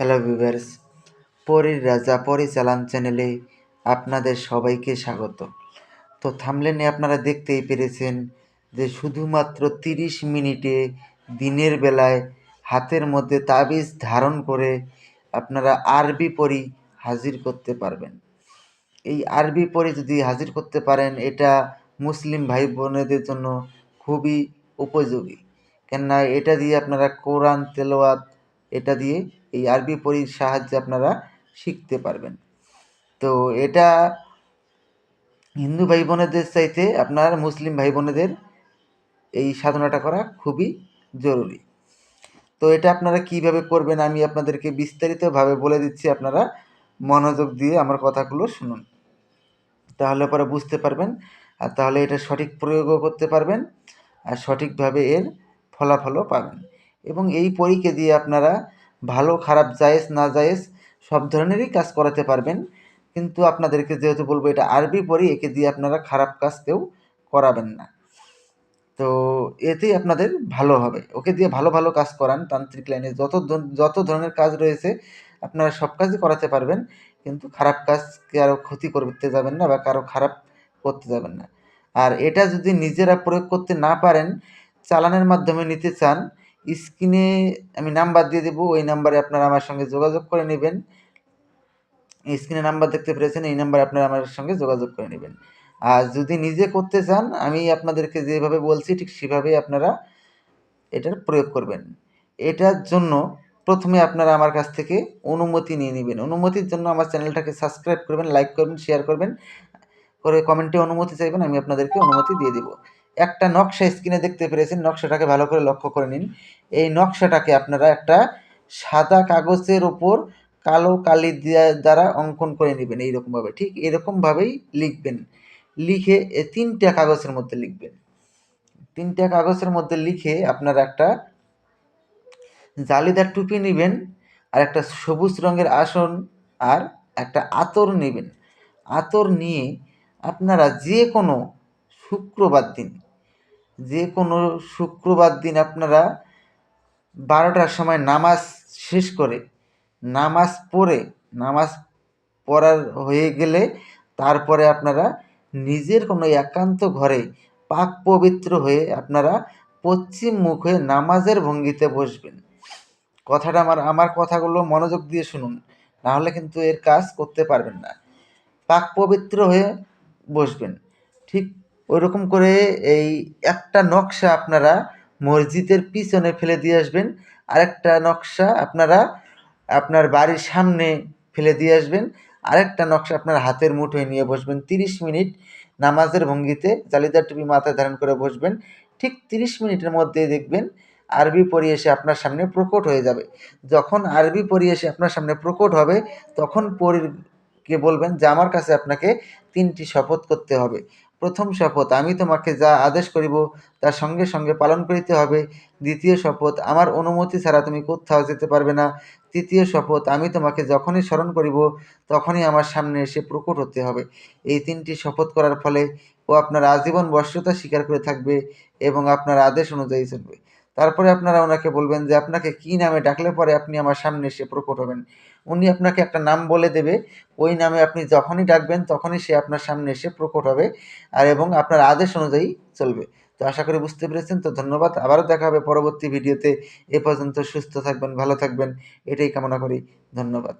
Hello viewers, পরীর রাজা পরিচালন চ্যানেলে আপনাদের সবাইকে স্বাগত। তো থাম্বনেলে আপনারা দেখতেই পেরেছেন যে শুধুমাত্র 30 মিনিটে দিনের বেলায় হাতের মধ্যে তাবিজ ধারণ করে আপনারা আরবি পরী হাজির করতে পারবেন। এই আরবি পড়ে যদি হাজির করতে পারেন, এটা মুসলিম ভাই বোনেদের জন্য খুবই উপযোগী। কেননা এটা দিয়ে আপনারা কোরআন তেলাওয়াত, এটা দিয়ে এই আরবি পড়ির সাহায্যে আপনারা শিখতে পারবেন। তো এটা হিন্দু ভাই বোনেদের চাইতে আপনার মুসলিম ভাই বোনেদের এই সাধনাটা করা খুবই জরুরি। তো এটা আপনারা কিভাবে করবেন আমি আপনাদেরকে বিস্তারিতভাবে বলে দিচ্ছি, আপনারা মনোযোগ দিয়ে আমার কথাগুলো শুনুন। তাহলে পরে বুঝতে পারবেন, আর তাহলে এটা সঠিক প্রয়োগও করতে পারবেন আর সঠিকভাবে এর ফলাফলও পাবেন। এবং এই পরীকে দিয়ে আপনারা ভালো খারাপ জায়েজ না জায়েজ সব ধরনেরই কাজ করাতে পারবেন। কিন্তু আপনাদেরকে যেহেতু বলবো এটা আরবি পড়ি, একে দিয়ে আপনারা খারাপ কাজ কেউ করাবেন না। তো এতেই আপনাদের ভালো হবে। ওকে দিয়ে ভালো ভালো কাজ করান, তান্ত্রিক লাইনে যত ধরনের কাজ রয়েছে আপনারা সব কাজই করাতে পারবেন, কিন্তু খারাপ কাজ কারো ক্ষতি করতে যাবেন না বা কারো খারাপ করতে যাবেন না। আর এটা যদি নিজেরা প্রয়োগ করতে না পারেন, চালানের মাধ্যমে নিতে চান, স্ক্রিনে আমি নাম্বার দিয়ে দেবো, ওই নাম্বারে আপনারা আমার সঙ্গে যোগাযোগ করে নেবেন। স্ক্রিনে নাম্বার দেখতে পেরেছেন, এই নাম্বারে আপনারা আমার সঙ্গে যোগাযোগ করে নেবেন। আর যদি নিজে করতে চান, আমি আপনাদেরকে যেভাবে বলছি ঠিক সেভাবেই আপনারা এটার প্রয়োগ করবেন। এটার জন্য প্রথমে আপনারা আমার কাছ থেকে অনুমতি নিয়ে নেবেন। অনুমতির জন্য আমার চ্যানেলটাকে সাবস্ক্রাইব করবেন, লাইক করবেন, শেয়ার করবেন, করে কমেন্টে অনুমতি চাইবেন, আমি আপনাদেরকে অনুমতি দিয়ে দেব। একটা নকশা স্ক্রিনে দেখতে পেরেছেন, নকশাটাকে ভালো করে লক্ষ্য করে নিন। এই নকশাটাকে আপনারা একটা সাদা কাগজের ওপর কালো কালি দ্বারা অঙ্কন করে নেবেন এইরকমভাবে, ঠিক এরকমভাবেই লিখবেন। লিখে 3টা কাগজের মধ্যে লিখবেন। 3টা কাগজের মধ্যে লিখে আপনারা একটা জালিদার টুপি নেবেন, আর একটা সবুজ রঙের আসন, আর একটা আতর নেবেন। আতর নিয়ে আপনারা যে কোনো শুক্রবার দিন আপনারা 12টার সময় নামাজ শেষ করে, নামাজ পড়ার হয়ে গেলে তারপরে আপনারা নিজের কোনো একান্ত ঘরে পাক পবিত্র হয়ে আপনারা পশ্চিম মুখ হয়ে নামাজের ভঙ্গিতে বসবেন। কথাটা আমার কথাগুলো মনোযোগ দিয়ে শুনুন, নাহলে কিন্তু এর কাজ করতে পারবেন না। পাক পবিত্র হয়ে বসবেন। ঠিক ওইরকম করে এই একটা নকশা আপনারা মসজিদের পিছনে ফেলে দিয়ে আসবেন। আরেকটা নকশা আপনারা আপনার বাড়ির সামনে ফেলে দিয়ে আসবেন। আরেকটা নকশা আপনার হাতের মুঠোয় নিয়ে বসবেন। 30 মিনিট নামাজের ভঙ্গিতে জালিদার টুপি মাথায় ধারণ করে বসবেন। ঠিক 30 মিনিটের মধ্যেই দেখবেন আরবি পড়ি এসে আপনার সামনে প্রকট হয়ে যাবে। যখন আরবি পড়ি এসে আপনার সামনে প্রকট হবে, তখন পরীকে বলবেন যে আমার কাছে আপনাকে 3টি শপথ করতে হবে। প্রথম শপথ, আমি তোমাকে যা আদেশ করিব তার সঙ্গে সঙ্গে পালন করিতে হবে। দ্বিতীয় শপথ, আমার অনুমতি ছাড়া তুমি কোথাও যেতে পারবে না। তৃতীয় শপথ, আমি তোমাকে যখনই স্মরণ করিব তখনই আমার সামনে এসে প্রকট হতে হবে। এই 3টি শপথ করার ফলে ও আপনার আজীবন বশ্যতা স্বীকার করে থাকবে এবং আপনার আদেশ অনুযায়ী চলবে। তারপরে আপনারা ওনাকে বলবেন যে আপনাকে কী নামে ডাকলে পরে আপনি আমার সামনে এসে প্রকট হবেন। উনি আপনাকে একটা নাম বলে দেবে, ওই নামে আপনি যখনই ডাকবেন তখনই সে আপনার সামনে এসে প্রকট হবে আর এবং আপনার আদেশ অনুযায়ী চলবে। তো আশা করি বুঝতে পেরেছেন। তো ধন্যবাদ, আবারও দেখা হবে পরবর্তী ভিডিওতে। এ পর্যন্ত সুস্থ থাকবেন, ভালো থাকবেন, এটাই কামনা করি। ধন্যবাদ।